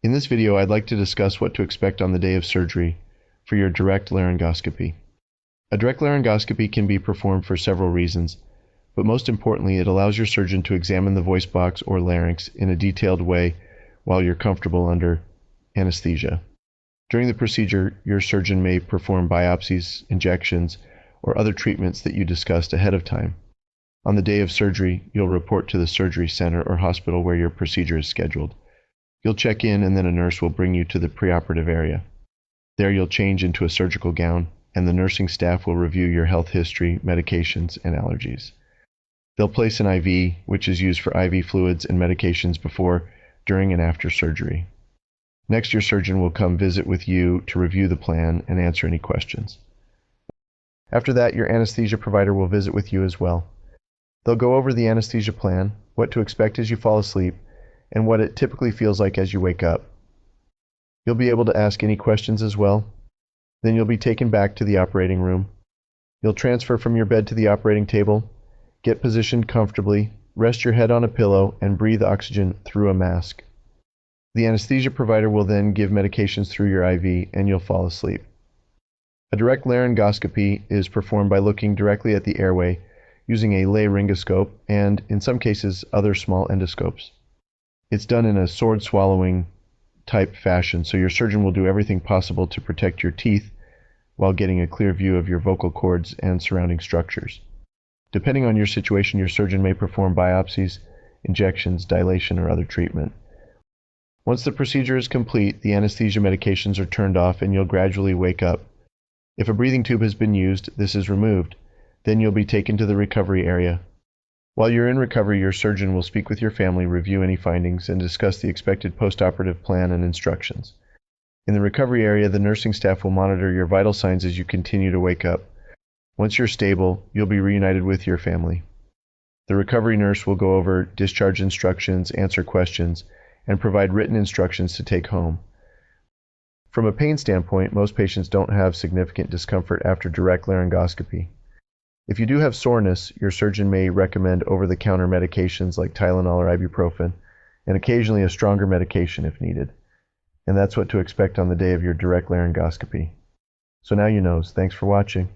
In this video, I'd like to discuss what to expect on the day of surgery for your direct laryngoscopy. A direct laryngoscopy can be performed for several reasons, but most importantly, it allows your surgeon to examine the voice box or larynx in a detailed way while you're comfortable under anesthesia. During the procedure, your surgeon may perform biopsies, injections, or other treatments that you discussed ahead of time. On the day of surgery, you'll report to the surgery center or hospital where your procedure is scheduled. You'll check in, and then a nurse will bring you to the preoperative area. There you'll change into a surgical gown, and the nursing staff will review your health history, medications, and allergies. They'll place an IV, which is used for IV fluids and medications before, during, and after surgery. Next, your surgeon will come visit with you to review the plan and answer any questions. After that, your anesthesia provider will visit with you as well. They'll go over the anesthesia plan, what to expect as you fall asleep, and what it typically feels like as you wake up. You'll be able to ask any questions as well. Then you'll be taken back to the operating room. You'll transfer from your bed to the operating table, get positioned comfortably, rest your head on a pillow, and breathe oxygen through a mask. The anesthesia provider will then give medications through your IV, and you'll fall asleep. A direct laryngoscopy is performed by looking directly at the airway using a laryngoscope and, in some cases, other small endoscopes. It's done in a sword-swallowing type fashion, so your surgeon will do everything possible to protect your teeth while getting a clear view of your vocal cords and surrounding structures. Depending on your situation, your surgeon may perform biopsies, injections, dilation, or other treatment. Once the procedure is complete, the anesthesia medications are turned off and you'll gradually wake up. If a breathing tube has been used, this is removed. Then you'll be taken to the recovery area. While you're in recovery, your surgeon will speak with your family, review any findings, and discuss the expected postoperative plan and instructions. In the recovery area, the nursing staff will monitor your vital signs as you continue to wake up. Once you're stable, you'll be reunited with your family. The recovery nurse will go over discharge instructions, answer questions, and provide written instructions to take home. From a pain standpoint, most patients don't have significant discomfort after direct laryngoscopy. If you do have soreness, your surgeon may recommend over-the-counter medications like Tylenol or ibuprofen, and occasionally a stronger medication if needed. And that's what to expect on the day of your direct laryngoscopy. So now you know. Thanks for watching.